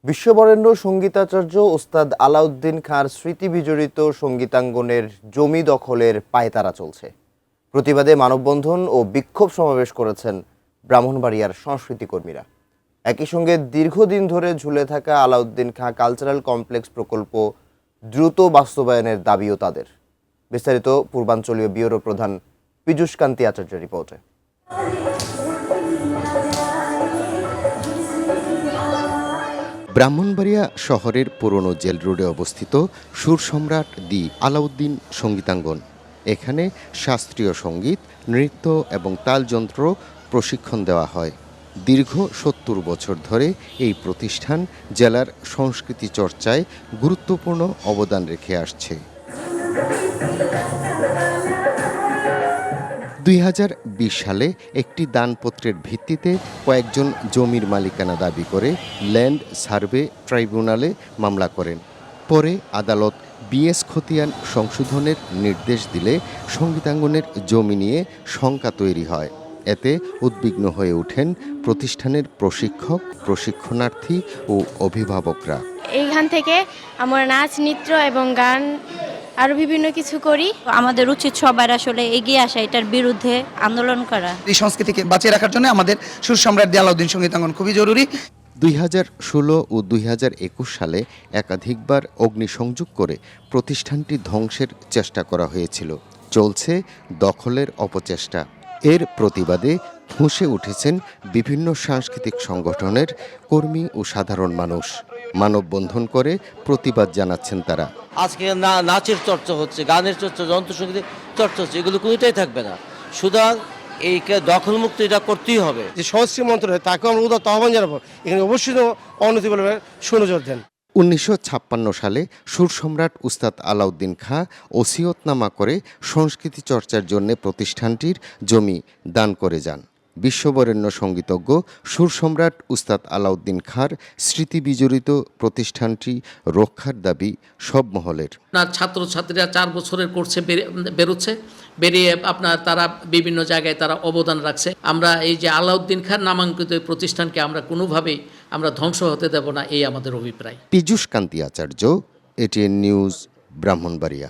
বিশ্ববরেণ্য সঙ্গীতাচার্য ওস্তাদ আলাউদ্দিন খাঁর স্মৃতি বিজড়িত সঙ্গীতাঙ্গনের জমি দখলের পায়তারা চলছে। প্রতিবাদে মানববন্ধন ও বিক্ষোভ সমাবেশ করেছেন ব্রাহ্মণবাড়িয়ার সংস্কৃতি কর্মীরা। একই সঙ্গে দীর্ঘদিন ধরে ঝুলে থাকা আলাউদ্দিন খাঁ কালচারাল কমপ্লেক্স প্রকল্প দ্রুত বাস্তবায়নের দাবিও তাদের। বিস্তারিত পূর্বাঞ্চলীয় ব্যুরো প্রধান পীযূষ কান্তি আচার্যের রিপোর্টে। ব্রাহ্মণবাড়িয়া শহরের পুরনো জেল রোডে অবস্থিত সুর সম্রাট দি আলাউদ্দিন সঙ্গীতাঙ্গন। এখানে শাস্ত্রীয় সঙ্গীত, নৃত্য এবং তালযন্ত্র প্রশিক্ষণ দেওয়া হয়। দীর্ঘ ৭০ বছর ধরে এই প্রতিষ্ঠান জেলার সংস্কৃতি চর্চায় গুরুত্বপূর্ণ অবদান রেখে আসছে। ২০২০ সালে একটি দানপত্রের ভিত্তিতে কয়েকজন জমির মালিকানা দাবি করে ল্যান্ড সার্ভে ট্রাইব্যুনালে মামলা করেন। পরে আদালত বিএস খতিয়ান সংশোধনের নির্দেশ দিলে সঙ্গীতাঙ্গনের জমি নিয়ে শঙ্কা তৈরি হয়। এতে উদ্বিগ্ন হয়ে ওঠেন প্রতিষ্ঠানের প্রশিক্ষক, প্রশিক্ষণার্থী ও অভিভাবকরা। এইখান থেকে আমরা নাচ, নৃত্য এবং গান আরো বিভিন্ন কিছু করি। আমাদের উচিত সবার আসলে এগিয়ে আসা, এটার বিরুদ্ধে আন্দোলন করা। এই সংস্কৃতিকে বাঁচিয়ে রাখার জন্য আমাদের সুর সম্রাট দি আলাউদ্দিন সঙ্গীতাঙ্গন খুবই জরুরি। ২০১৬ ও ২০২১ সালে একাধিকবার অগ্নিসংযোগ করে প্রতিষ্ঠানটি ধ্বংসের চেষ্টা করা হয়েছিল। চলছে দখলের অপচেষ্টা। এর প্রতিবাদে ফুঁসে উঠেছেন বিভিন্ন সাংস্কৃতিক সংগঠনের কর্মী ও সাধারণ মানুষ। মানববন্ধন করে প্রতিবাদ জানাচ্ছেন তারা। আজকে নাচের চর্চা হচ্ছে, গানের চর্চা, যন্ত্রসঙ্গীতের চর্চা হচ্ছে, এগুলো কোনোটাই থাকবে না। সুতরাং এই দখলমুক্ত এটা করতেই হবে। যে সংস্কৃতি মন্ত্রণালয় তাকে আমরা উদাত্ত আহ্বান জানাবো, এখানে অবশ্যই অনতি বলবে সুনজর দেন। ১৯৫৬ সালে সুর সম্রাট উস্তাদ আলাউদ্দিন খাঁ ওসিয়তনামা করে সংস্কৃতি চর্চার জন্য প্রতিষ্ঠানটির জমি দান করে যান। বিশ্ববরেণ্য সঙ্গীতজ্ঞ সুর সম্রাট উস্তাদ আলাউদ্দিন খাঁর স্মৃতি বিজড়িত প্রতিষ্ঠানটি রক্ষার দাবি সব মহলের। ছাত্রছাত্রীরা 4 বছরের কোর্সে বেরিয়ে তারা বিভিন্ন জায়গায় তারা অবদান রাখছে। আমরা এই যে আলাউদ্দিন খান নামাঙ্কিত প্রতিষ্ঠানকে আমরা কোনোভাবেই ধ্বংস হতে দেব না, এই আমাদের অভিপ্রায়। পীযূষ কান্তি আচার্য, এটিএন নিউজ, ব্রাহ্মণবাড়িয়া।